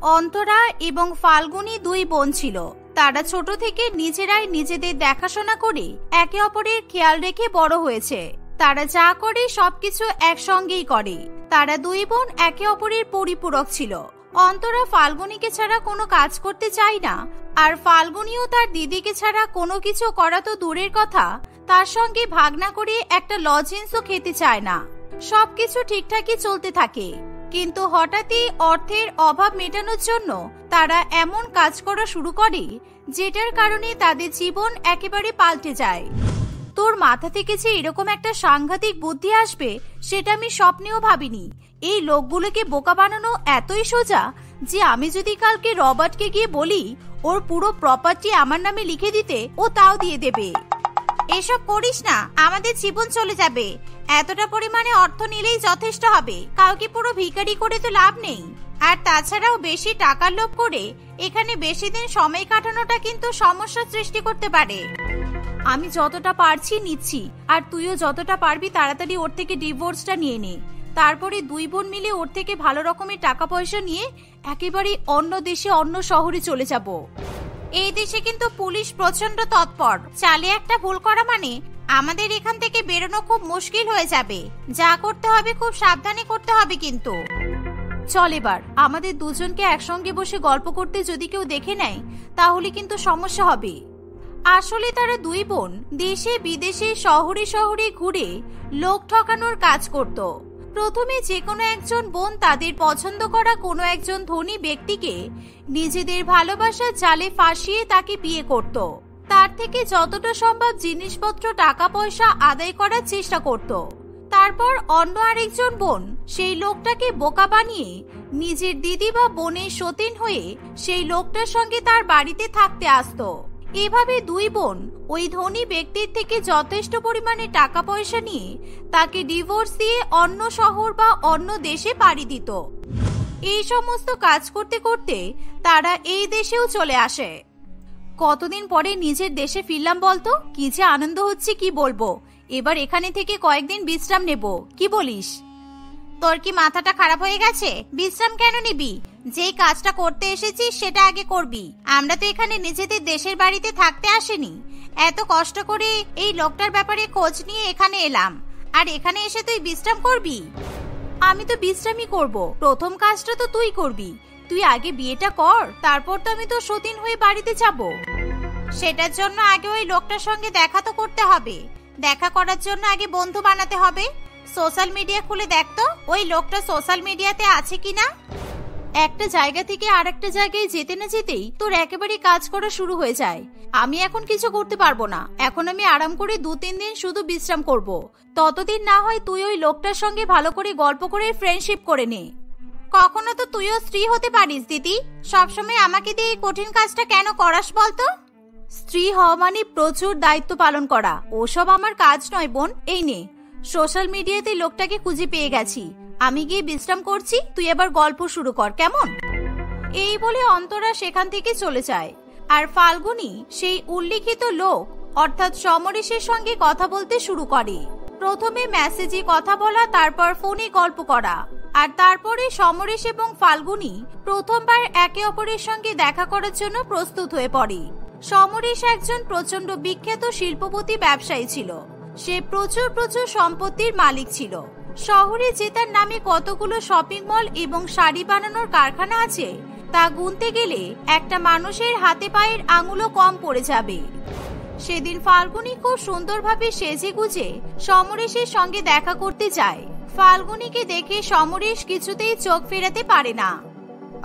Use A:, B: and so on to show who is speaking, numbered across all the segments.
A: অন্তরা এবং ফাল্গুনী দুই বোন ছিল। তারা ছোট থেকে নিজেরাই নিজেদের দেখাশোনা করে একে অপরের খেয়াল রেখে বড় হয়েছে। তারা যা করে সবকিছু একসঙ্গেই করে। তারা দুই বোন একে অপরের পরিপূরক ছিল। অন্তরা ফাল্গুনীকে ছাড়া কোনো কাজ করতে চায় না, আর ফাল্গুনীও তার দিদিকে ছাড়া কোনো কিছু করা তো দূরের কথা, তার সঙ্গে ভাগনা করে একটা লজেন্সও খেতে চায় না। সবকিছু ঠিকঠাকই চলতে থাকে, কিন্তু হঠাৎই অর্থের অভাব মেটানোর জন্য তারা এমন কাজ করা শুরু করে যেটার কারণে তাদের জীবন একেবারে পাল্টে যায়। তোর মাথা থেকে যে এরকম একটা সাংঘাতিক বুদ্ধি আসবে সেটা আমি স্বপ্নেও ভাবিনি। এই লোকগুলোকে বোকা বানানো এতই সোজা যে আমি যদি কালকে রবার্টকে গিয়ে বলি ওর পুরো প্রপার্টি আমার নামে লিখে দিতে, ও তাও দিয়ে দেবে। এসব করিস না, আমাদের জীবন চলে যাবে। এতটা পরিমাণে অর্থ নিলেই যথেষ্ট হবে, কাউকে পুরো ভিখারি করে তো লাভ নেই। আর তাছাড়াও বেশি টাকার লোভ করে এখানে বেশি দিন সময় কাটানোটা কিন্তু সমস্যা সৃষ্টি করতে পারে। আমি যতটা পারছি নিচ্ছি, আর তুইও যতটা পারবি তাড়াতাড়ি ওর থেকে ডিভোর্সটা নিয়ে নে। তারপরে দুই বোন মিলে ওর থেকে ভালো রকমের টাকা পয়সা নিয়ে একেবারে অন্য দেশে অন্য শহরে চলে যাব। এই দেশে কিন্তু পুলিশ প্রচন্ড তৎপর। চালে একটা ভুল করা মানে আমাদের এখান থেকে বেরোনো খুব মুশকিল হয়ে যাবে। যা করতে হবে খুব সাবধানে করতে হবে কিন্তু। চল এবার আমাদের দুজনকে একসঙ্গে বসে গল্প করতে যদি কেউ দেখে নেয় তাহলে কিন্তু সমস্যা হবে। আসলে তারা দুই বোন দেশে বিদেশে শহরে শহরে ঘুরে লোক ঠকানোর কাজ করত। প্রথমে যে কোনো একজন বোন তাদের পছন্দ করা কোনো একজন ধনী ব্যক্তিকে নিজেদের ভালোবাসার জালে ফাঁসিয়ে তাকে বিয়ে করত। তার থেকে যতটা সম্ভব জিনিসপত্র টাকা পয়সা আদায় করার চেষ্টা করত। তারপর অন্য আরেকজন বোন সেই লোকটাকে বোকা বানিয়ে নিজের দিদি বা বোনের সতীন হয়ে সেই লোকটার সঙ্গে তার বাড়িতে থাকতে আসতো। এভাবে দুই বোন ওই ধনী ব্যক্তির থেকে যথেষ্ট পরিমাণে টাকা পয়সা নিয়ে তাকে ডিভোর্স দিয়ে অন্য শহর বা অন্য দেশে পাড়ি দিত। এই সমস্ত কাজ করতে করতে তারা এই দেশেও চলে আসে। কতদিন পরে নিজের দেশে ফিরলাম বলতো, কি যে আনন্দ হচ্ছে কি বলবো। এবার এখানে থেকে কয়েকদিন বিশ্রাম নেব, কি বলিস? তোর কি মাথাটা খারাপ হয়ে গেছে? বিশ্রাম কেন নিবি? যেই কাজটা করতে এসেছিস সেটা আগে করবি। আমরা তো এখানে নিজেদের দেশের বাড়িতে থাকতে আসিনি। এত কষ্ট করে এই লোকটার ব্যাপারে খোঁজ নিয়ে এখানে এলাম, আর এখানে এসে তুই বিশ্রাম করবি? আমি তো বিশ্রামই করব। প্রথম কাজটা তো তুই করবি। তুই আগে বিয়েটা কর, তারপর তো আমি তো সতীন হয়ে বাড়িতে যাব। সেটার জন্য আগে ওই লোকটার সঙ্গে দেখা তো করতে হবে। দেখা করার জন্য আগে বন্ধু বানাতে হবে। সোশ্যাল মিডিয়া খুলে দেখতো ওই লোকটা সোশ্যাল মিডিয়াতে আছে কিনা। একটা জায়গা থেকে আরেকটা জায়গায় যেতে না যেতেই তোর একেবারে কাজ করা শুরু হয়ে যায়। আমি এখন কিছু করতে পারবো না। এখন আমি আরাম করে 2-3 দিন শুধু বিশ্রাম করব। ততদিন না হয় তুই ওই লোকটার সঙ্গে ভালো করে গল্প করে ফ্রেন্ডশিপ করে নে। কখনো তো তুইও স্ত্রী হতে পারিস দিদি। সবসময় আমাকে দিয়ে এই কঠিন কাজটা কেন করাস বলতো? স্ত্রী হওয়া মানে প্রচুর দায়িত্ব পালন করা। ওসব আমার কাজ নয় বোন। এই নে, সোশ্যাল মিডিয়াতে লোকটাকে খুঁজে পেয়ে গেছি। আমি গিয়ে বিশ্রাম করছি, তুই এবার গল্প শুরু কর, কেমন? এই বলে অন্তরা সেখান থেকে চলে যায়। আর ফাল্গুনী সেই উল্লিখিত লোক অর্থাৎ সমরেশের সঙ্গে কথা বলতে শুরু করে। প্রথমে মেসেজে কথা বলা, তারপর ফোনে গল্প করা, আর তারপরে সমরেশ এবং ফাল্গুনী প্রথমবার একে অপরের সঙ্গে দেখা করার জন্য প্রস্তুত হয়ে পড়ে। সমরেশ একজন প্রচন্ড বিখ্যাত শিল্পপতি ব্যবসায়ী ছিল। সে প্রচুর সম্পত্তির মালিক ছিল। শহরে যে তার নামে কতগুলো শপিং মল এবং শাড়ি বানানোর কারখানা আছে তা গুনতে গেলে একটা মানুষের হাতে পায়ের আঙুলও কম পড়ে যাবে। সেদিন ফাল্গুনী খুব সুন্দরভাবে সেজে গুজে সমরেশের সঙ্গে দেখা করতে যায়। ফাল্গুনীকে দেখে সমরেশ কিছুতেই চোখ ফেরাতে পারে না।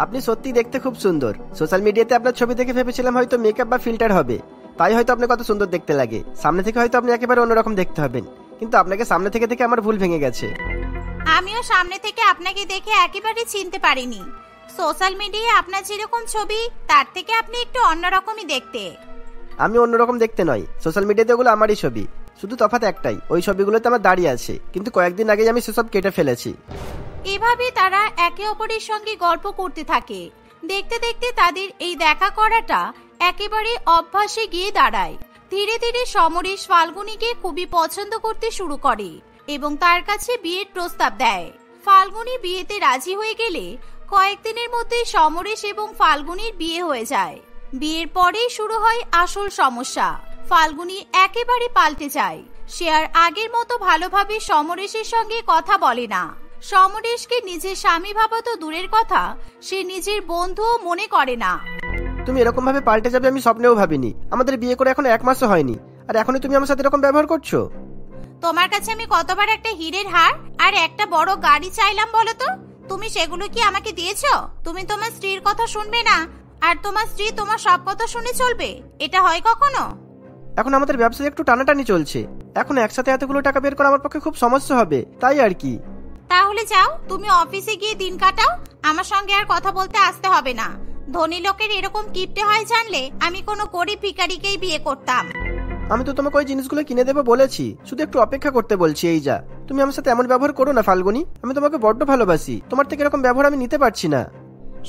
B: আপনি সত্যি দেখতে খুব সুন্দর। সোশ্যাল মিডিয়াতে আপনার ছবি দেখে ভেবেছিলাম হয়তো মেকআপ বা ফিল্টার হবে, তাই হয়তো আপনি কত সুন্দর দেখতে লাগে। সামনে থেকে হয়তো আপনি একেবারে অন্যরকম দেখতে হবেন, কিন্তু আপনাকে সামনে থেকে দেখে আমার ভুল ভেঙে গেছে।
A: আমিও সামনে থেকে আপনাকে দেখে একেবারে চিনতে পারিনি। সোশ্যাল মিডিয়ায় আপনার যেরকম ছবি তার থেকে আপনি একটু অন্যরকমই দেখতে।
B: আমি অন্যরকম দেখতে নয়, সোশ্যাল মিডিয়াতে ওগুলো আমারই ছবি। শুধু তফাৎ একটাই, ওই ছবিগুলোতে আমার দাড়ি আছে, কিন্তু কয়েকদিন আগে আমি সেসব কেটে ফেলেছি।
A: এভাবে তারা একে অপরের সঙ্গে গল্প করতে থাকে। দেখতে দেখতে তাদের এই দেখা করাটা একেবারে অভ্যাসে গিয়ে দাঁড়ায়। ধীরে ধীরে সমরেশ ফাল্গুনীকে খুবই পছন্দ করতে শুরু করে এবং তার কাছে বিয়ের প্রস্তাব দেয়। ফাল্গুনী বিয়েতে রাজি হয়ে গেলে কয়েকদিনের মধ্যে সমরেশ এবং ফাল্গুনির বিয়ে হয়ে যায়। বিয়ের পরেই শুরু হয় আসল সমস্যা। ফাল্গুনি একেবারে পাল্টে যায়। সে আর আগের মতো ভালোভাবে সমরেশের সঙ্গে কথা বলে না। সমরেশকে নিজের স্বামী ভাবা তো দূরের কথা, সে নিজের বন্ধুও মনে করে না।
B: তুমি এরকম ভাবে পাল্টে যাবে আমি স্বপ্নেও ভাবিনি। আমাদের বিয়ে করে এখন 1 মাসও হয়নি, আর এখনই তুমি আমার সাথে এরকম ব্যবহার করছো।
A: তোমার কাছে আমি কতবার একটা হীরের হার আর একটা বড় গাড়ি চাইলাম বলো তো? তুমি সেগুলো কি আমাকে দিয়েছো? তুমি তোমার স্ত্রীর কথা শুনবে না, আর তোমার স্ত্রী তোমার সব কথা শুনে চলবে? এটা হয় কখনো?
B: এখন আমাদের ব্যবসায় একটু টানাটানি চলছে, এখন একসাথে এতগুলো টাকা বের করা আমার পক্ষে খুব সমস্যা হবে, তাই আর কি।
A: তাহলে যাও, তুমি অফিসে গিয়ে দিন কাটাও। আমার সঙ্গে আর কথা বলতে আসতে হবে না। ধনী লোকের এরকম কিপটে হয় জানলে আমি কোনো গরিব ভিখারিকেই বিয়ে করতাম।
B: আমি তো তোমাকে ওই জিনিসগুলো কিনে দেবো বলেছি, শুধু একটু অপেক্ষা করতে বলছি। এই যা, তুমি আমার সাথে এমন ব্যবহার করো না ফাল্গুনি। আমি তোমাকে বড্ড ভালোবাসি, তোমার থেকে এরকম ব্যবহার আমি নিতে পারছি না।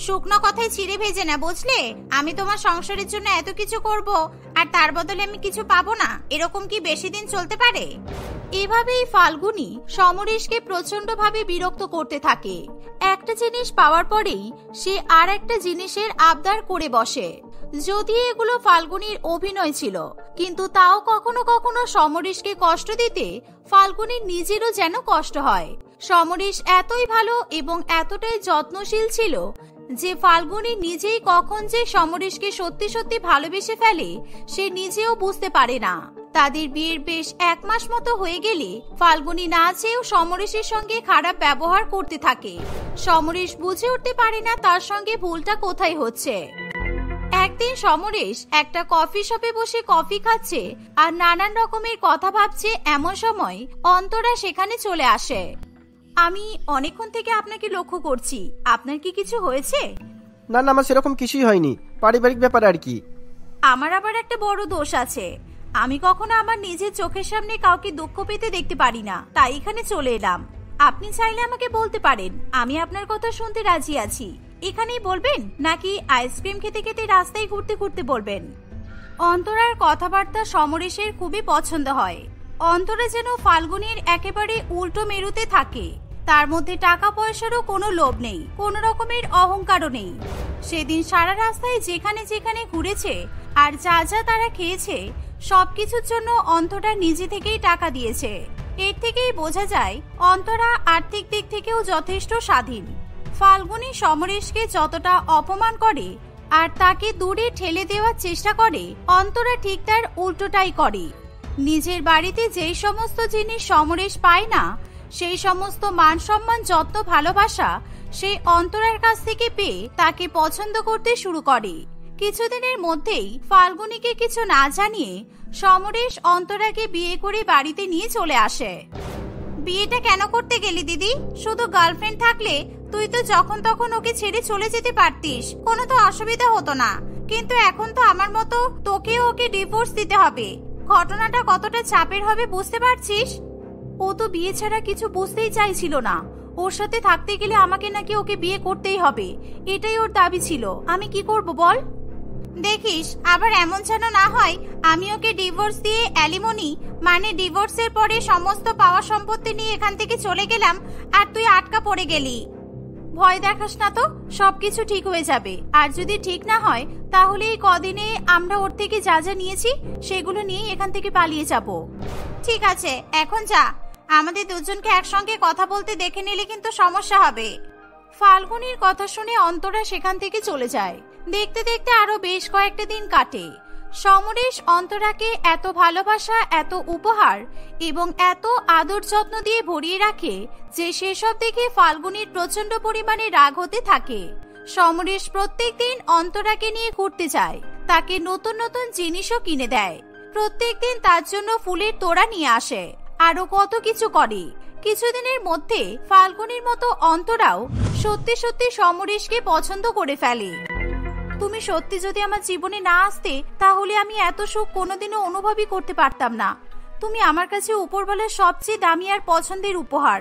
A: শুকনো কথায় চিড়ে ভেজে না, বুঝলে? আমি তোমার সংসারের জন্য এত কিছু করব, আর তার বদলে আমি কিছু পাবো না, এরকম কি বেশি দিন চলতে পারে? এভাবেই ফাল্গুনি সমরেশকে প্রচন্ড ভাবে বিরক্ত করতে থাকে। একটা জিনিস পাওয়ার পরেই সে আর একটা জিনিসের আবদার করে বসে। যদিও এগুলো ফাল্গুনির অভিনয় ছিল, কিন্তু তাও কখনো কখনো সমরেশকে কষ্ট দিতে ফাল্গুনির নিজেরও যেন কষ্ট হয়। সমরেশ এতই ভালো এবং এতটাই যত্নশীল ছিল যে ফাল্গুনি নিজেই কখন যে সমরেশকে সত্যি সত্যি ভালোবেসে ফেলে সে নিজেও বুঝতে পারে না। তাদের বিয়ের বেশ 1 মাস মতো হয়ে গেলে ফাল্গুনি না চেয়েও সমরেশের সঙ্গে খারাপ ব্যবহার করতে থাকে। সমরেশ বুঝে উঠতে পারে না তার সঙ্গে ভুলটা কোথায় হচ্ছে। একদিন সমরেশ একটা কফি শপে বসে কফি খাচ্ছে আর নানান রকমের কথা ভাবছে। এমন সময় অন্তরা সেখানে চলে আসে। আমি অনেকক্ষণ থেকে আপনাকে লক্ষ্য করছি, আপনার কি কিছু হয়েছে?
B: না না, আমার সেরকম কিছুই হয়নি, পারিবারিক ব্যাপার আর কি।
A: আমার আবার একটা বড় দোষ আছে, আমি কখনো আমার নিজের চোখের সামনে কাউকে দুঃখ পেতে দেখতে পারি না, তাই এখানে চলে এলাম। আপনি চাইলে আমাকে বলতে পারেন, আমি আপনার কথা শুনতে রাজি আছি। এখানেই বলবেন নাকি আইসক্রিম খেতে খেতে রাস্তায় ঘুরতে ঘুরতে বলবেন? অন্তরার কথাবার্তা সমরেশের খুবই পছন্দ হয়। অন্তরা যেন ফাল্গুনির একেবারে উল্টো মেরুতে থাকে। তার মধ্যে টাকা পয়সারও কোনো লোভ নেই, কোনো রকমের অহংকারও নেই। সেদিন সারা রাস্তায় যেখানে যেখানে ঘুরেছে আর যা যা তারা খেয়েছে সবকিছুর জন্য অন্তরা নিজে থেকেই টাকা দিয়েছে। এর থেকেই বোঝা যায় অন্তরা আর্থিক দিক থেকেও যথেষ্ট স্বাধীন। ফাল্গুনি সমরেশকে যতটা অপমান করে আর তাকে দূরে ঠেলে দেওয়ার চেষ্টা করে, অন্তরা ঠিক তার উল্টোটাই করে। নিজের বাড়িতে যেই সমস্ত জিনিস সমরেশ পায় না, সেই সমস্ত মান সম্মান, যত্ন, ভালোবাসা সেই অন্তরার কাছ থেকে পেয়ে তাকে পছন্দ করতে শুরু করে। কিছুদিনের মধ্যেই ফাল্গুনিকে কিছু না জানিয়ে সমরেশ অন্তরাকে বিয়ে করে বাড়িতে নিয়ে চলে আসে। বিয়েটা কেন করতে গেলি দিদি? শুধু গার্লফ্রেন্ড থাকলে তুই তো যখন তখন ওকে ছেড়ে চলে যেতে পারতিস, কোনো তো অসুবিধা হতো না। কিন্তু এখন তো আমার মতো তোকে ওকে ডিভোর্স দিতে হবে। ঘটনাটা কতটা চাপের হবে বুঝতে পারছিস? ও তো বিয়ে ছাড়া কিছু বুঝতেই চাইছিল না। ওর সাথে থাকতে গেলে আমাকে নাকি ওকে বিয়ে করতেই হবে, এটাই ওর দাবি ছিল। আমি কি করব বল? দেখিস আবার এমন যেন না হয় আমি ওকে ডিভোর্স দিয়ে অ্যালিমনি মানে ডিভোর্সের পরে সমস্ত পাওয়া সম্পত্তি নিয়ে এখান থেকে চলে গেলাম আর তুই আটকা পড়ে গেলি। ভয় দেখাস না তো, সবকিছু ঠিক হয়ে যাবে। আর যদি ঠিক না হয় তাহলে এই কদিনে আমরা ওর থেকে যা যা নিয়েছি সেগুলো নিয়ে এখান থেকে পালিয়ে যাব। ঠিক আছে, এখন যা। আমাদের দুজনকে একসঙ্গে কথা বলতে দেখে নিলে কিন্তু সমস্যা হবে। ফাল্গুনির কথা শুনে অন্তরা সেখান থেকে চলে যায়। দেখতে দেখতে আরো বেশ কয়েকটা দিন কাটে। সমরেশ অন্তরাকে এত ভালোবাসা, এত উপহার এবং এত আদর যত্ন দিয়ে ভরিয়ে রাখে যে সেসব দেখে ফাল্গুনির প্রচন্ড পরিমাণে রাগ হতে থাকে। সমরেশ প্রত্যেকদিন অন্তরাকে নিয়ে ঘুরতে যায়, তাকে নতুন নতুন জিনিসও কিনে দেয়। প্রত্যেকদিন তার জন্য ফুলের তোড়া নিয়ে আসে, আরো কত কিছু করে। কিছুদিনের মধ্যে ফাল্গুনির মতো অন্তরাও সত্যি সত্যি সমরেশকে পছন্দ করে ফেলে। তুমি সত্যি যদি আমার জীবনে না আসতে তাহলে আমি এত সুখ কোনোদিনও অনুভবই করতে পারতাম না। তুমি আমার কাছে উপরওয়ালার সবচেয়ে দামি আর পছন্দের উপহার।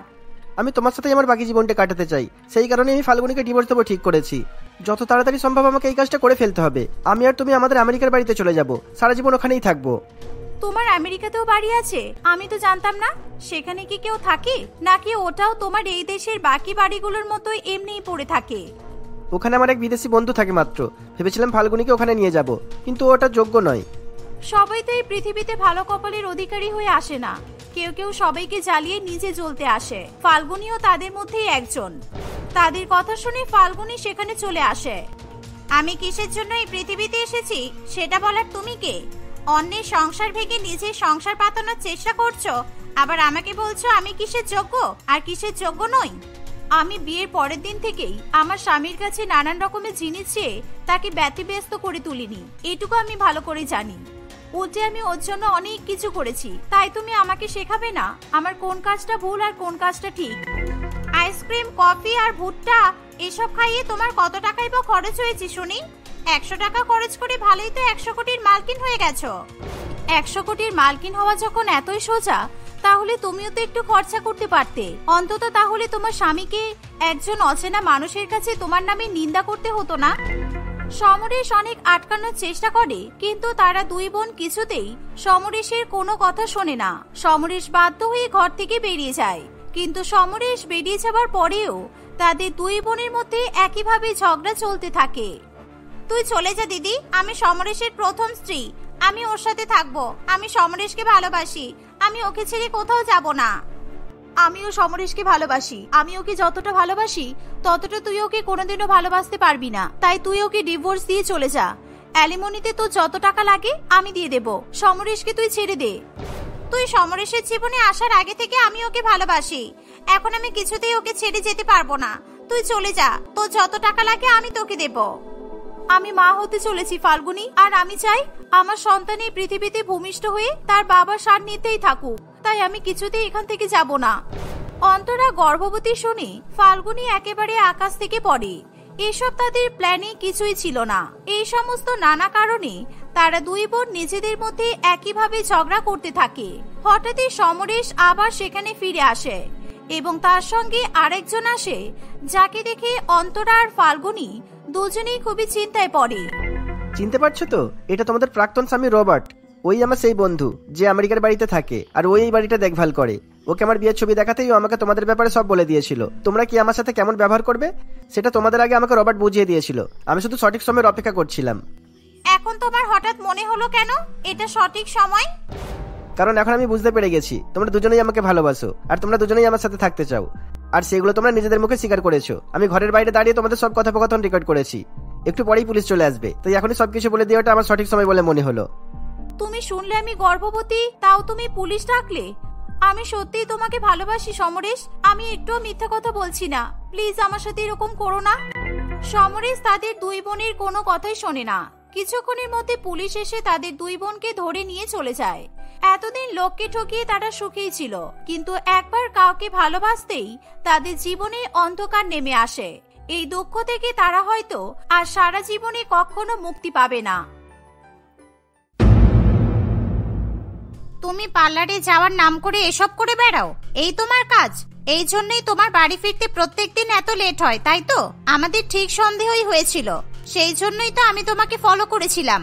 B: আমি তোমার সাথে আমার বাকি জীবনটা কাটাতে চাই, সেই কারণে আমি ফাল্গুনিকে ডিভোর্স দেবো ঠিক করেছি। যত তাড়াতাড়ি সম্ভব আমাকে এই কাজটা করে ফেলতে হবে। আমি আর তুমি আমাদের আমেরিকার বাড়িতে চলে যাব, সারা জীবন ওখানেই থাকবো।
A: তোমার আমেরিকাতেও বাড়ি আছে? আমি তো জানতাম না। সেখানে কি কেউ থাকে নাকি ওটাও তোমার এই দেশের বাকি বাড়িগুলোর মতোই এমনিই পড়ে থাকে?
B: ওখানে আমার এক বিদেশি বন্ধু থাকে মাত্র, ভেবেছিলাম ফাল্গুনিকে ওখানে নিয়ে যাব, কিন্তু ওটা যোগ্য নয়।
A: সবাই তো এই পৃথিবীতে ভালো কপালের অধিকারী হয়ে আসে না, কেউ কেউ সবাইকে জ্বালিয়ে নিজে জ্বলতে আসে। ফাল্গুনিও তাদের মধ্যেই একজন। তাদের কথা শুনে ফাল্গুনি সেখানে চলে আসে। আমি কিসের জন্য এই পৃথিবীতে এসেছি সেটা বলার তুমি কে? অন্যের সংসার ভেঙে নিজের সংসার পাতানোর চেষ্টা করছো, আবার আমাকে বলছো আমি কিসের যোগ্য আর কিসের যোগ্য নই। আমি বিয়ের পরের দিন থেকেই আমার স্বামীর কাছে নানান রকমের জিনিস চেয়ে তাকে ব্যতিব্যস্ত করে তুলিনি, এটুকু আমি ভালো করে জানি। ও যে আমি ওর জন্য অনেক কিছু করেছি, তাই তুমি আমাকে শেখাবে না আমার কোন কাজটা ভুল আর কোন কাজটা ঠিক? আইসক্রিম, কফি আর ভুট্টা এসব খাইয়ে তোমার কত টাকাই বা খরচ হয়েছে শুনি? 100 টাকা খরচ করে ভালোই তো 100 কোটির মালকিন হয়ে গেছো। 100 কোটির মালকিন হওয়া যখন এতই সোজা, তাহলে তুমিও তো একটু খরচা করতে পারতে। অন্তত তাহলে তোমার স্বামীকে একজন অচেনা মানুষের কাছে তোমার নামে নিন্দা করতে হতো না। সমরেশ অনেক আটকানোর চেষ্টা করে, কিন্তু তারা দুই বোন কিছুতেই সমরেশের কোনো কথা শোনে না। সমরেশ বাধ্য হয়ে ঘর থেকে বেরিয়ে যায়, কিন্তু সমরেশ বেরিয়ে যাবার পরেও তাদের দুই বোনের মধ্যে একইভাবে ঝগড়া চলতে থাকে। তুই চলে যা দিদি, আমি সমরেশের প্রথম স্ত্রী, আমি ওর সাথে থাকবো। আমি সমরেশকে ভালোবাসি, আমি ওকে ছেড়ে কোথাও যাব না। আমিও সমরেশকে ভালোবাসি, আমি ওকে যতটা ভালোবাসি ততটা তুই ওকে কোনোদিনও ভালোবাসতে পারবি না। তাই তুই ওকে ডিভোর্স দিয়ে চলে যা। অ্যালিমনিতে তোর যত টাকা লাগে আমি দিয়ে দেব। সমরেশকে তুই ছেড়ে দে। তুই সমরেশের জীবনে আসার আগে থেকে আমি ওকে ভালোবাসি, এখন আমি কিছুতেই ওকে ছেড়ে যেতে পারবো না। তুই চলে যা, তোর যত টাকা লাগে আমি তোকে দেব। আমি মা হতে চলেছি ফাল্গুনি, আর আমি চাই আমার সন্তান এই পৃথিবীতে ভূমিষ্ঠ হয়ে তার বাবার সান্নিধ্যেই থাকুক, তাই আমি কিছুতেই এখান থেকে যাব না। অন্তরা গর্ভবতী শুনে ফাল্গুনি একেবারে আকাশ থেকে পড়ে। এসব তাদের প্ল্যানে কিছুই ছিল না। এই সমস্ত নানা কারণে তারা দুই বোন নিজেদের মধ্যে একইভাবে ঝগড়া করতে থাকে। হঠাৎই সমরেশ আবার সেখানে ফিরে আসে এবং তার সঙ্গে আরেকজন আসে, যাকে দেখে অন্তরা আর ফাল্গুনি দুজনেই খুবই চিন্তায় পড়ে।
B: চিনতে পারছো তো, এটা তোমাদের প্রাক্তন স্বামী রবার্ট। ওই আমার সেই বন্ধু যে আমেরিকার বাড়িতে থাকে, আর ওই এই বাড়িটা দেখভাল করে। ওকে আমার বিয়ের ছবি দেখাতেই ও আমাকে তোমাদের ব্যাপারে সব বলে দিয়েছিল। তোমরা কি আমার সাথে কেমন ব্যবহার করবে সেটা তোমাদের আগে আমাকে রবার্ট বুঝিয়ে দিয়েছিল। আমি শুধু সঠিক সময়ের অপেক্ষা করছিলাম।
A: এখন তোমার হঠাৎ মনে হলো কেন এটা সঠিক সময়?
B: কারণ এখন আমি বুঝতে পেরে গেছি তোমরা দুজনেই আমাকে ভালোবাসো, আর তোমরা দুজনেই আমার সাথে থাকতে চাও, আর সেগুলো তোমরা নিজেদের মুখে স্বীকার করেছো। আমি ঘরের বাইরে দাঁড়িয়ে তোমাদের সব কথোপকথন রেকর্ড করেছি। একটু পরেই পুলিশ চলে আসবে, তাই এখনই সবকিছু বলে দেওয়াটা আমার সঠিক সময় বলে মনে হলো।
A: তুমি শুনলে আমি গর্ভবতী, তাও তুমি পুলিশ ডাকলে? আমি সত্যিই তোমাকে ভালোবাসি সমরেশ, আমি একটুও মিথ্যা কথা বলছি না। প্লিজ আমার সাথে এরকম করো না। সমরেশ তাদের দুই বোনের কোনো কথাই শোনে না। কিছুক্ষণের মধ্যে পুলিশ এসে তাদের দুই বোনকে ধরে নিয়ে চলে যায়। এতদিন লোককে ঠকিয়ে তারা সুখেই ছিল, কিন্তু একবার কাউকে ভালোবাসতেই তাদের জীবনে অন্ধকার নেমে আসে। এই দুঃখ থেকে তারা হয়তো আর সারা জীবনে কখনো মুক্তি পাবে না। তুমি পার্লারে যাওয়ার নাম করে এসব করে বেড়াও, এই তোমার কাজ? এই জন্যই তোমার বাড়ি ফিরতে প্রত্যেকদিন এত লেট হয়, তাই তো? আমাদের ঠিক সন্দেহই হয়েছিল, সেই জন্যই তো আমি তোমাকে ফলো করেছিলাম।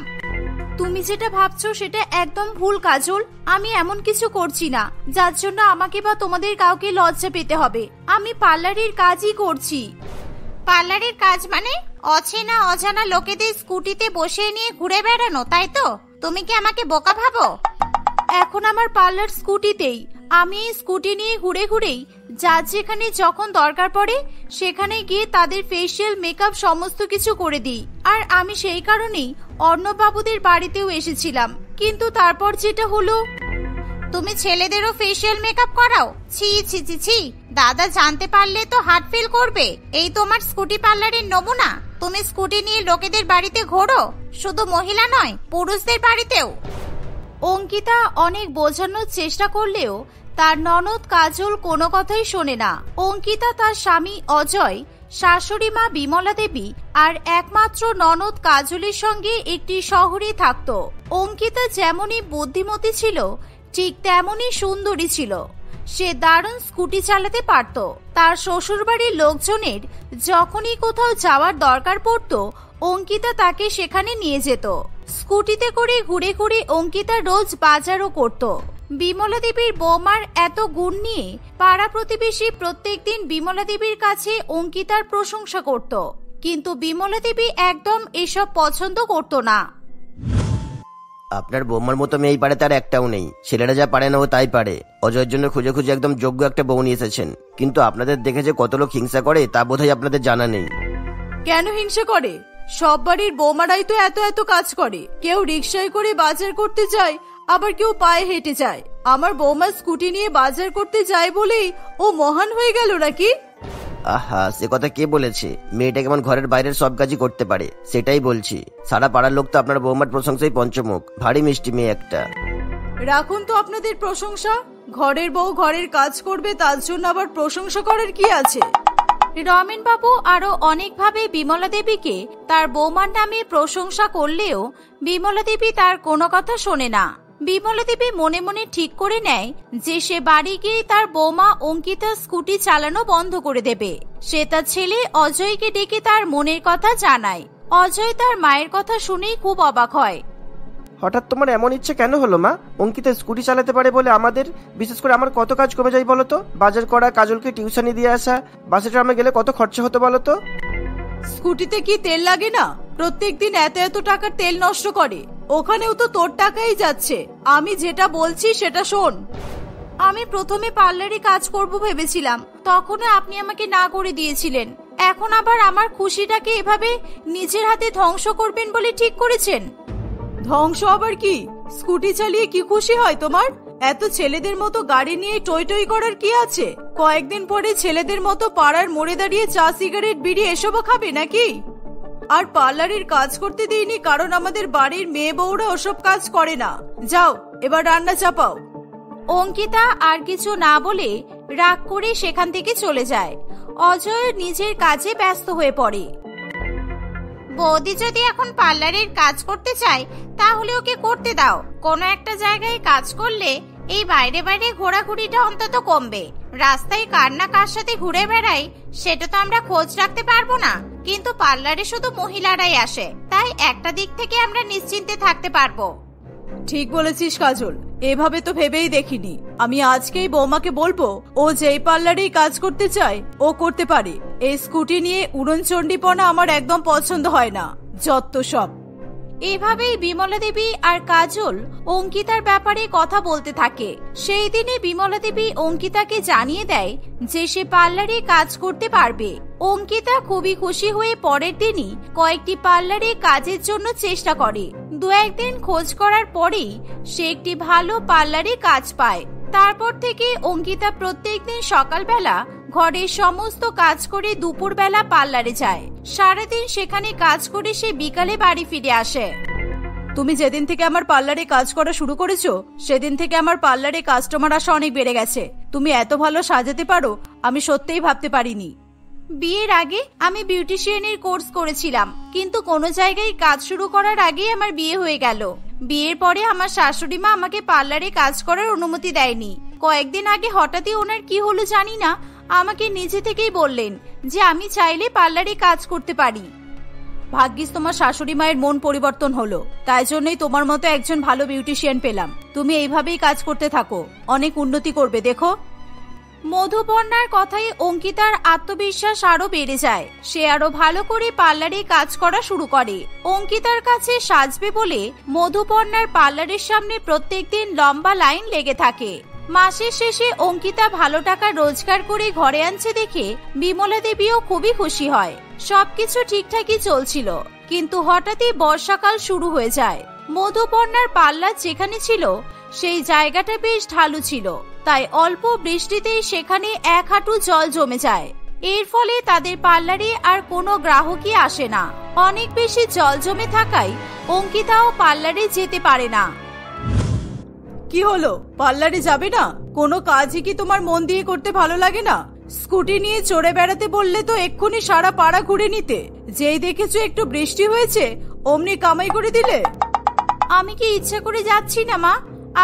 A: তুমি যেটা ভাবছো সেটা একদম ভুল কাজল। আমি এমন কিছু করছি না যার জন্য আমাকে বা তোমাদের কাউকে লজ্জা পেতে হবে। আমি পার্লারের কাজই করছি। পার্লারের কাজ মানে অচেনা অজানা লোকেদের স্কুটিতে বসিয়ে নিয়ে ঘুরে বেড়ানো, তাই তো? তুমি কি আমাকে বোকা ভাবো? এখন আমার পার্লার স্কুটিতেই। আমি এই স্কুটি নিয়ে ঘুরে ঘুরেই যার যেখানে যখন দরকার পড়ে সেখানে গিয়ে তাদের ফেসিয়াল, মেকআপ সমস্ত কিছু করে দিই। আর আমি সেই কারণেই অর্ণববাবুদের বাড়িতেও এসেছিলাম। কিন্তু তারপর যেটা হলো, তুমি ছেলেদেরও ফেসিয়াল মেকআপ করাও? ছি ছি ছি ছি, দাদা জানতে পারলে তো হার্ট ফেল করবে। এই তোমার স্কুটি পার্লারের নমুনা? তুমি স্কুটি নিয়ে লোকেদের বাড়িতে ঘোরো, শুধু মহিলা নয় পুরুষদের বাড়িতেও। অঙ্কিতা অনেক বোঝানোর চেষ্টা করলেও তার ননদ কাজল কোনো কথাই শোনে না। অঙ্কিতা তার স্বামী অজয়, শাশুড়ি মা বিমলা দেবী আর একমাত্র ননদ কাজলের সঙ্গে একটি শহরে থাকত। অঙ্কিতা যেমনই বুদ্ধিমতী ছিল ঠিক তেমনই সুন্দরী ছিল। সে দারুণ স্কুটি চালাতে পারত। তার শ্বশুরবাড়ির লোকজনের যখনই কোথাও যাওয়ার দরকার পড়ত অঙ্কিতা তাকে সেখানে নিয়ে যেত। স্কুটিতে করে ঘুরে ঘুরে অঙ্কিতা রোজ বাজারও করত। বিমলা দেবীর বৌমার এত গুণ নিয়ে পাড়া প্রতিবেশী প্রত্যেকদিন বিমলা দেবীর কাছে অঙ্কিতার প্রশংসা করত। কিন্তু বিমলা দেবী একদম এসব পছন্দ করতো না।
B: আপনার বৌমার মতো মেয়ে এই পারে তার একটাও নেই। ছেলেরা যা পারে না ও তাই পারে। অজয়ের জন্য খুঁজে খুঁজে একদম যোগ্য একটা বউ নিয়ে এসেছেন, কিন্তু আপনাদের দেখে যে কত লোক হিংসা করে তা বোধহয় আপনাদের জানা নেই।
C: কেন হিংসা করে? সব বাড়ির বৌমারাই তো এত এত কাজ করে। কেউ রিক্সায় করে বাজার করতে যায়, আবার কেউ পায়ে হেঁটে যায়। আমার বৌমা স্কুটি নিয়ে বাজার করতে যায় বলেই ও মহান হয়ে গেল নাকি?
B: আহা, সে কথা কে বলেছে? মেয়েটা কেমন ঘরের বাইরের সব কাজই করতে পারে সেটাই বলছি। সারা পাড়ার লোক তো আপনার বৌমার প্রশংসায় পঞ্চমুখ। ভারী মিষ্টি মেয়ে একটা।
C: রাখুন তো আপনাদের প্রশংসা। ঘরের বউ ঘরের কাজ করবে, তার জন্য আবার প্রশংসা করার কি আছে?
A: রমেন বাবু আরো অনেকভাবে বিমলা দেবীকে তার বৌমার নামে প্রশংসা করলেও বিমলা দেবী তার কোনো কথা শোনে না। বিমলা দেবী মনে মনে ঠিক করে নেয় যে সে বাড়ি গিয়ে তার বৌমা অঙ্কিতা স্কুটি চালানো বন্ধ করে দেবে। সে তার ছেলে অজয়কে ডেকে তার মনের কথা জানায়। অজয় তার মায়ের কথা শুনেই খুব অবাক হয়।
B: হঠাৎ তোমার এমন ইচ্ছে কেন হলো মা? অঙ্কিতা স্কুটি চালাতে পারে বলে আমাদের, বিশেষ করে আমার কত কাজ কমে যায় বলো তো? বাজার করা, কাজলকে টিউশনি দিয়ে আসা, বাসে ট্রামে গেলে কত খরচা হতো বলো তো?
C: স্কুটিতে কি তেল লাগে না? প্রত্যেকদিন এত এত টাকার তেল নষ্ট করে। ওখানেও তো তোর টাকাই যাচ্ছে। আমি যেটা বলছি সেটা শোন।
A: আমি প্রথমে পার্লারে কাজ করব ভেবেছিলাম, তখনও আপনি আমাকে না করে দিয়েছিলেন। এখন আবার আমার খুশিটাকে এভাবে নিজের হাতে ধ্বংস করবেন বলে ঠিক করেছেন?
C: ধ্বংস আবার কি? স্কুটি চালিয়ে কি খুশি হয় তোমার? এত ছেলেদের মতো গাড়ি নিয়ে টই টই করার কি আছে? কয়েকদিন পরে ছেলেদের মতো পাড়ার মোড়ে দাঁড়িয়ে চা, সিগারেট, বিড়ি এসবও খাবে নাকি? আর পার্লারের কাজ করতে দিইনি কারণ আমাদের বাড়ির মেয়ে বউরা ওসব কাজ করে না। যাও এবার রান্না চাপাও।
A: অঙ্কিতা আর কিছু না বলে রাগ করে সেখান থেকে চলে যায়। অজয় নিজের কাজে ব্যস্ত হয়ে পড়ে। বৌদি যদি এখন পার্লারের কাজ করতে চায় তাহলে ওকে করতে দাও। কোনো একটা জায়গায় কাজ করলে এই বাইরে বাইরে ঘোরাঘুরিটা অন্তত কমবে। রাস্তায় কার না কার সাথে ঘুরে বেড়াই সেটা তো আমরা খোঁজ রাখতে পারবো না, কিন্তু পার্লারে শুধু মহিলারাই আসে, তাই একটা দিক থেকে আমরা নিশ্চিন্তে থাকতে পারবো।
C: ঠিক বলেছিস কাজল, এভাবে তো ভেবেই দেখিনি। আমি আজকেই বৌমাকে বলবো ও যেই পার্লারেই কাজ করতে চায় ও করতে পারে। এই স্কুটি নিয়ে উড়নচণ্ডীপনা আমার একদম পছন্দ হয় না, যত সব।
A: এভাবেই বিমলা দেবী আর কাজল অঙ্কিতার ব্যাপারে কথা বলতে থাকে। সেই দিনে বিমলা দেবী অঙ্কিতাকে জানিয়ে দেয় যে সে পার্লারে কাজ করতে পারবে। অঙ্কিতা খুবই খুশি হয়ে পরের দিনই কয়েকটি পার্লারে কাজের জন্য চেষ্টা করে। দু একদিন খোঁজ করার পরেই সে একটি ভালো পার্লারে কাজ পায়। তারপর থেকে অঙ্কিতা প্রত্যেকদিন সকালবেলা ঘরের সমস্ত কাজ করে দুপুরবেলা পার্লারে যায়। সারাদিন সেখানে কাজ করে সে বিকালে বাড়ি ফিরে আসে।
C: তুমি যেদিন থেকে আমার পার্লারে কাজ করা শুরু করেছো সেদিন থেকে আমার পার্লারে কাস্টমার আসা অনেক বেড়ে গেছে। তুমি এত ভালো সাজাতে পারো আমি সত্যিই ভাবতে পারিনি।
A: বিয়ের আগে আমি বিউটিশিয়ানের কোর্স করেছিলাম, কিন্তু কোনো জায়গায় কাজ শুরু করার আগেই আমার বিয়ে হয়ে গেল। বিয়ের পরে আমার শাশুড়ি মা আমাকে পার্লারে কাজ করার অনুমতি দেয়নি। কয়েকদিন আগে হঠাৎই ওনার কি হলো জানি না, আমাকে নিজে থেকেই বললেন যে আমি চাইলে পার্লারে কাজ করতে পারি।
C: ভাগ্যিস তোমার শাশুড়ি মায়ের মন পরিবর্তন হলো, তাই জন্যই তোমার মতো একজন ভালো বিউটিশিয়ান পেলাম। তুমি এইভাবেই কাজ করতে থাকো, অনেক উন্নতি করবে দেখো।
A: মধুপর্ণার কথায় অঙ্কিতার আত্মবিশ্বাস আরো বেড়ে যায়। সে আরো ভালো করে পার্লারে কাজ করা শুরু করে। অঙ্কিতার কাছে সাজবে বলে মধুপর্ণার পার্লারের সামনে প্রত্যেকদিন লম্বা লাইন লেগে থাকে। মাসের শেষে অঙ্কিতা ভালো টাকা রোজগার করে ঘরে আনছে দেখে বিমলা দেবীও খুবই খুশি হয়। সবকিছু ঠিকঠাকই চলছিল, কিন্তু হঠাৎই বর্ষাকাল শুরু হয়ে যায়। মধুপর্ণার পার্লার যেখানে ছিল সেই জায়গাটা বেশ ঢালু ছিল, তাই অল্প বৃষ্টিতেই সেখানে এক হাঁটু জল জমে যায়। এর ফলে তাদের পার্লারে আর কোনো গ্রাহকই আসে না। অনেক বেশি জল জমে থাকায় অঙ্কিতাও পার্লারে যেতে পারে না।
C: কি হলো, পার্লারে যাবে না? কোনো কাজই কি তোমার মন দিয়ে করতে ভালো লাগে না? স্কুটি নিয়ে চড়ে বেড়াতে বললে তো এক্ষুনি সারা পাড়া ঘুরে নিতে। যেই দেখেছো একটু বৃষ্টি হয়েছে অমনি কামাই করে দিলে।
A: আমি কি ইচ্ছা করে যাচ্ছি না মা?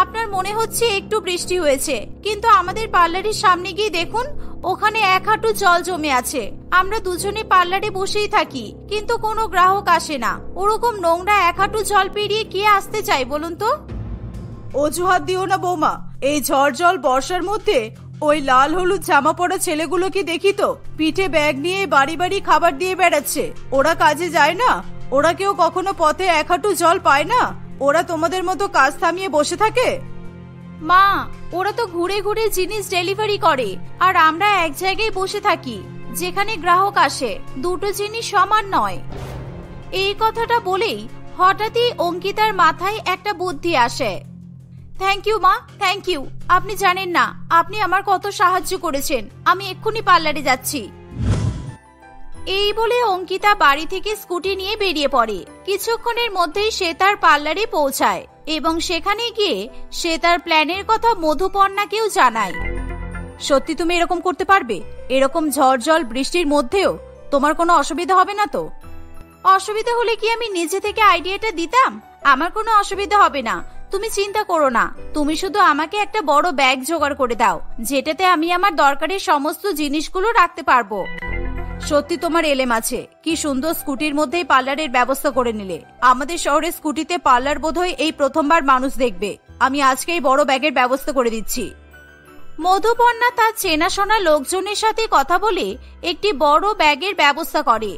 A: আপনার মনে হচ্ছে একটু বৃষ্টি হয়েছে, কিন্তু আমাদের পার্লারের সামনে গিয়ে দেখুন, ওখানে এক হাঁটু জল জমে আছে। আমরা দুজনে পার্লারে বসেই থাকি, কিন্তু কোনো গ্রাহক আসে না। ওরকম নোংরা এক হাঁটু জল পেরিয়ে কে আসতে চাই বলুন তো?
C: অজুহাত দিও না বৌমা, এই ঝড় জল বর্ষার মধ্যে ওই লাল হলুদ জামা পরা ছেলেগুলো কি দেখি তো পিঠে ব্যাগ নিয়ে বাড়ি বাড়ি খাবার দিয়ে বেড়াচ্ছে। ওরা কাজে যায় না? ওরা কেউ কখনো পথে এক হাঁটু জল পায় না? ওরা তোমাদের মতো কাজ থামিয়ে বসে থাকে?
A: মা, ওরা তো ঘুরে ঘুরে জিনিস ডেলিভারি করে, আর আমরা এক জায়গায় বসে থাকি যেখানে গ্রাহক আসে। দুটো জিনিস সমান নয়। এই কথাটা বলেই হঠাৎই অঙ্কিতার মাথায় একটা বুদ্ধি আসে। থ্যাংক ইউ মা, থ্যাংক ইউ। আপনি জানেন না আপনি আমার কত সাহায্য করেছেন। আমি এক্ষুনি পার্লারে যাচ্ছি। এই বলে অঙ্কিতা বাড়ি থেকে স্কুটি নিয়ে বেরিয়ে পড়ে। কিছুক্ষণের মধ্যেই সে তার পার্লারে পৌঁছায় এবং সেখানে গিয়ে সে তার প্ল্যানের কথা মধুপর্ণাকেও জানায়। সত্যি তুমি এরকম করতে পারবে? এরকম ঝড় জল বৃষ্টির মধ্যেও তোমার কোনো অসুবিধা হবে না তো? অসুবিধা হলে কি আমি নিজে থেকে আইডিয়াটা দিতাম? আমার কোনো অসুবিধা হবে না, তুমি চিন্তা করো না। তুমি শুধু আমাকে একটা বড় ব্যাগ জোগাড় করে দাও, যেটাতে আমি আমার দরকারের সমস্ত জিনিসগুলো রাখতে পারবো। সত্যি তোমার এলেম আছে। কি সুন্দর স্কুটির মধ্যেই পার্লারের ব্যবস্থা করে নিলে। আমাদের শহরে স্কুটিতে পার্লার বোধহয় এই প্রথমবার মানুষ দেখবে। আমি আজকেই বড় ব্যাগের ব্যবস্থা করে দিচ্ছি। মধুপর্ণা তার চেনাশোনা লোকজনের সাথে কথা বলে একটি বড় ব্যাগের ব্যবস্থা করে,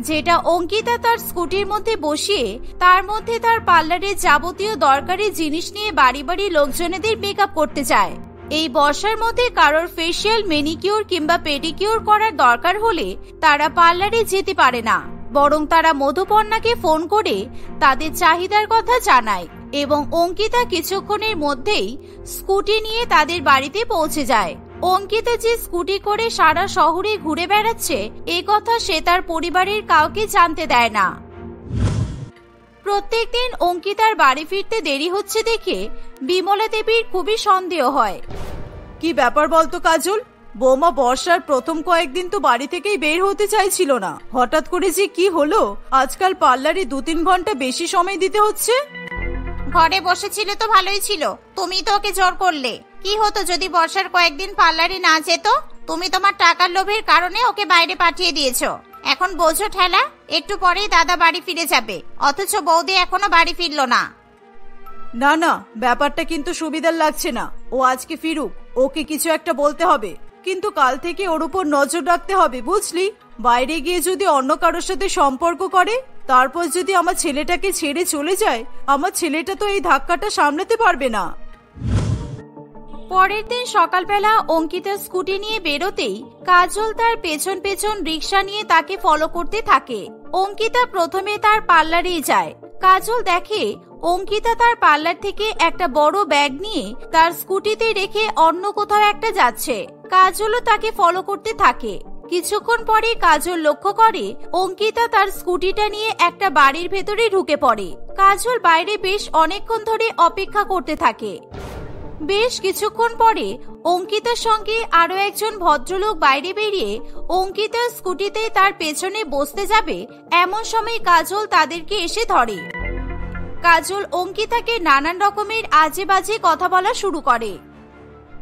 A: যেটা অঙ্কিতা তার স্কুটির মধ্যে বসিয়ে তার মধ্যে তার পার্লারের যাবতীয় দরকারি জিনিস নিয়ে বাড়ি বাড়ি লোকজনেদের মেকআপ করতে চায়। এই বর্ষার মধ্যে কারোর ফেসিয়াল, ম্যানিকিউর কিংবা পেডিকিউর করার দরকার হলে তারা পার্লারে যেতে পারে না, বরং তারা মধুপর্ণাকে ফোন করে তাদের চাহিদার কথা জানায় এবং অঙ্কিতা কিছুক্ষণের মধ্যেই স্কুটি নিয়ে তাদের বাড়িতে পৌঁছে যায়। অঙ্কিতা যে স্কুটি করে সারা শহরে ঘুরে বেড়াচ্ছে এ কথা সে তার পরিবারের কাউকে জানতে দেয় না। প্রত্যেকদিন অঙ্কিতার বাড়ি ফিরতে দেরি হচ্ছে দেখে বিমলা দেবীর খুবই সন্দেহ হয়।
C: কি ব্যাপার বলতো কাজল? বৌমা বর্ষার প্রথম কয়েকদিন তো বাড়ি থেকেই বের হতে চাইছিল না, হঠাৎ করে যে কি হলো? আজকাল পার্লারে 2-3 ঘন্টা বেশি সময় দিতে হচ্ছে।
A: ঘরে বসেছিল তো ভালোই ছিল, তুমি তো ওকে জোর করলে। কি হতো যদি বর্ষার কয়েকদিন পার্লারে না যেত? তুমি তোমার টাকার লোভের কারণে ওকে বাইরে পাঠিয়ে দিয়েছো। এখন বোঝো ঠেলা, একটু পরেই দাদা বাড়ি ফিরে যাবে, অথচ বৌদি এখনো বাড়ি ফিরলো না।
C: না না, ব্যাপারটা কিন্তু সুবিধার লাগছে না। ও আজকে ফিরুক, ওকে কিছু একটা বলতে হবে, কিন্তু কাল থেকে ওর উপর নজর রাখতে হবে, বুঝলি? বাইরে গিয়ে যদি অন্য কারোর সাথে সম্পর্ক করে, তারপর যদি আমার ছেলেটাকে ছেড়ে চলে যায়, আমার ছেলেটা তো এই ধাক্কাটা সামলাতে পারবে না।
A: পরের দিন সকালবেলা অঙ্কিতা স্কুটি নিয়ে বেরোতেই কাজল তার পেছন পেছন রিক্সা নিয়ে তাকে ফলো করতে থাকে। অঙ্কিতা প্রথমে তার পার্লারেই যায়। কাজল দেখে অঙ্কিতা তার পার্লার থেকে একটা বড় ব্যাগ নিয়ে তার স্কুটিতে রেখে অন্য কোথাও একটা যাচ্ছে। কাজলও তাকে ফলো করতে থাকে। কিছুক্ষণ পরে কাজল লক্ষ্য করে অঙ্কিতা তার স্কুটিটা নিয়ে একটা বাড়ির ভেতরে ঢুকে পড়ে। কাজল বাইরে বেশ অনেকক্ষণ ধরে অপেক্ষা করতে থাকে। বেশ কিছুক্ষণ পরে অঙ্কিতার সঙ্গে আরো একজন ভদ্রলোক বাইরে বেরিয়ে অঙ্কিতার স্কুটিতে তার পেছনে বসতে যাবে, এমন সময় কাজল তাদেরকে এসে ধরে। কাজল অঙ্কিতাকে নানান রকমের আজে বাজে কথা বলা শুরু করে।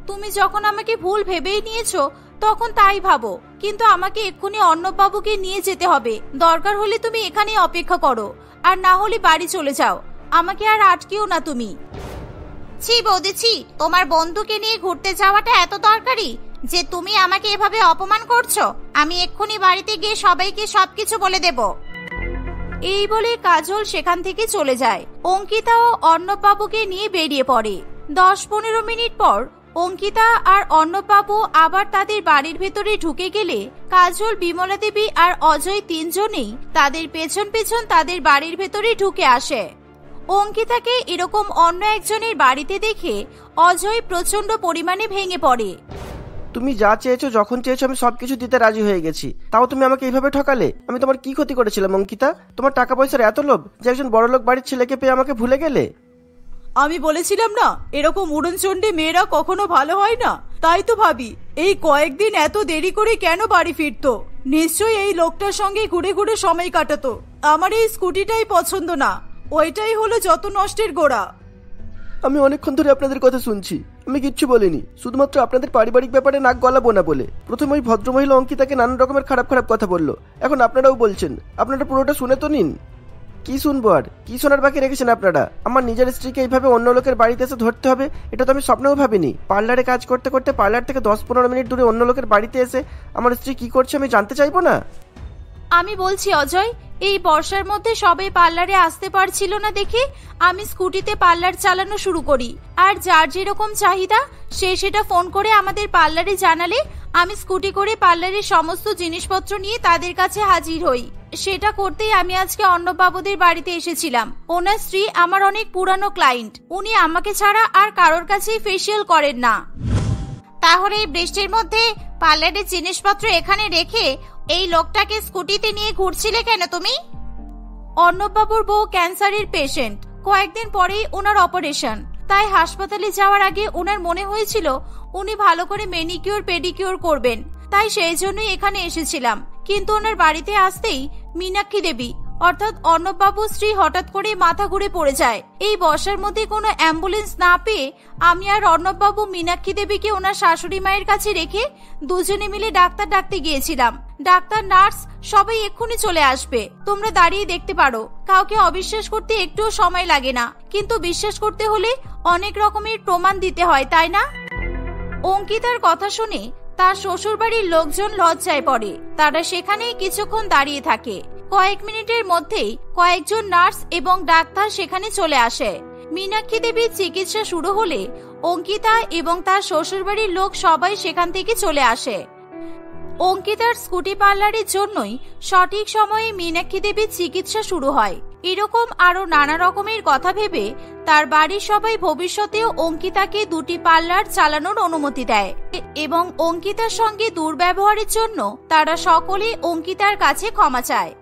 A: তুমি যখন আমাকে ভুল ভেবেই নিয়েছো তখন তাই ভাবো, কিন্তু আমাকে এক্ষুনি অর্ণববাবুকে নিয়ে যেতে হবে। দরকার হলে তুমি এখানে অপেক্ষা করো, আর না হলে বাড়ি চলে যাও। আমাকে আর আটকেও না তুমি। ছি বৌদি ছি, তোমার বন্ধুকে নিয়ে ঘুরতে যাওয়াটা এত দরকারি যে তুমি আমাকে এভাবে অপমান করছো? আমি এক্ষুনি বাড়িতে গিয়ে সবাইকে সবকিছু বলে দেব। এই বলে কাজল সেখান থেকে চলে যায়। অঙ্কিতা ও অর্ণববাবুকে নিয়ে বেরিয়ে পড়ে। 10-15 মিনিট পর অঙ্কিতা আর অর্ণববাবু আবার তাদের বাড়ির ভেতরে ঢুকে গেলে কাজল, বিমলা দেবী আর অজয় তিনজনেই তাদের পেছন পেছন তাদের বাড়ির ভেতরে ঢুকে আসে। অঙ্কিতাকে এরকম অন্য একজনের বাড়িতে দেখে অজয় প্রচন্ড পরিমাণে ভেঙে পড়ে।
B: তুমি যা চেয়েছো, যখন চেয়েছো আমি সবকিছু দিতে রাজি হয়ে গেছি, তাও তুমি আমাকে এইভাবে ঠকালে? আমি তোমার কি ক্ষতি করেছিলাম অঙ্কিতা? তোমার টাকা পয়সার এত লোভ যে একজন বড়লোক বাড়ির ছেলেকে পেয়ে আমাকে ভুলে গেলে?
C: আমি বলেছিলাম না, এরকম উড়নচণ্ডী মেয়েরা কখনো ভালো হয় না। তাই তো ভাবি এই কয়েকদিন এত দেরি করে কেন বাড়ি ফিরতো। নিশ্চয়ই এই লোকটার সঙ্গে ঘুরে ঘুরে সময় কাটাতো। আমার এই স্কুটিটাই পছন্দ না, ওইটাই হলো যত নষ্টের গোড়া।
B: আমি অনেকক্ষণ ধরে আপনাদের কথা শুনছি, আমি কিচ্ছু বলিনি, শুধুমাত্র আপনাদের পারিবারিক ব্যাপারে নাক গলাবো না বলে। প্রথমে ওই ভদ্রমহিলা অঙ্কিতাকে নানান রকমের খারাপ খারাপ কথা বললো, এখন আপনারাও বলছেন। আপনারা পুরোটা শুনে তো নিন। কি শুনবো আর কি শোনার বাকি রেখেছেন আপনারা? আমার নিজের স্ত্রীকে এইভাবে অন্য লোকের বাড়িতে এসে ধরতে হবে, এটা তো আমি স্বপ্নেও ভাবিনি। পার্লারে কাজ করতে করতে পার্লার থেকে 10-15 মিনিট দূরে অন্য লোকের বাড়িতে এসে আমার স্ত্রী কি করছে আমি জানতে চাইবো না?
A: আমি বলছি অজয়, এই বর্ষার মধ্যে সবাই পার্লারে আসতে পারছিল না দেখে আমি স্কুটিতে পার্লার চালানো শুরু করি, আর যার যেরকম চাহিদা সে সেটা ফোন করে আমাদের পার্লারে জানালে আমি স্কুটি করে পার্লারের সমস্ত জিনিসপত্র নিয়ে তাদের কাছে হাজির হই। সেটা করতেই আমি আজকে অর্ণববাবুদের বাড়িতে এসেছিলাম। ওনার স্ত্রী আমার অনেক পুরানো ক্লায়েন্ট, উনি আমাকে ছাড়া আর কারোর কাছেই ফেসিয়াল করেন না। তাহলে এই বৃষ্টির মধ্যে পার্লারের জিনিসপত্র এখানে রেখে এই লোকটাকে স্কুটিতে নিয়ে ঘুরছিলে কেন তুমি? অর্ণববাবুর বউ ক্যান্সারের পেশেন্ট, কয়েকদিন পরেই ওনার অপারেশন, তাই হাসপাতালে যাওয়ার আগে ওনার মনে হয়েছিল উনি ভালো করে ম্যানিকিউর পেডিকিউর করবেন, তাই সেই জন্যই এখানে এসেছিলাম। কিন্তু ওনার বাড়িতে আসতেই মীনাক্ষী দেবী অর্থাৎ অর্ণববাবুর স্ত্রী হঠাৎ করে মাথা ঘুরে পড়ে যায়। এই বর্ষার মধ্যে কোনো অ্যাম্বুলেন্স না পেয়ে আমি আর অর্ণববাবু মীনাক্ষী দেবীকে ওনার শাশুড়ি মায়ের কাছে রেখে দুজনে মিলে ডাক্তার ডাকতে গিয়েছিলাম। ডাক্তার নার্স সবাই এক্ষুনি চলে আসবে, তোমরা দাঁড়িয়ে দেখতে পারো। কাউকে অবিশ্বাস করতে একটুও সময় লাগে না, কিন্তু বিশ্বাস করতে হলে অনেক রকমের প্রমাণ দিতে হয়, তাই না? অঙ্কিতার কথা শুনে তার শ্বশুর বাড়ির লোকজন লজ্জায় পড়ে। তারা সেখানেই কিছুক্ষণ দাঁড়িয়ে থাকে। কয়েক মিনিটের মধ্যেই কয়েকজন নার্স এবং ডাক্তার সেখানে চলে আসে। মীনাক্ষী দেবীর চিকিৎসা শুরু হলে অঙ্কিতা এবং তার শ্বশুরবাড়ির লোক সবাই সেখান থেকে চলে আসে। অঙ্কিতার স্কুটি পার্লারের জন্যই সঠিক সময়ে মীনাক্ষী দেবীর চিকিৎসা শুরু হয়। এরকম আরো নানা রকমের কথা ভেবে তার বাড়ির সবাই ভবিষ্যতেও অঙ্কিতাকে 2টি পার্লার চালানোর অনুমতি দেয় এবং অঙ্কিতার সঙ্গে দুর্ব্যবহারের জন্য তারা সকলে অঙ্কিতার কাছে ক্ষমা চায়।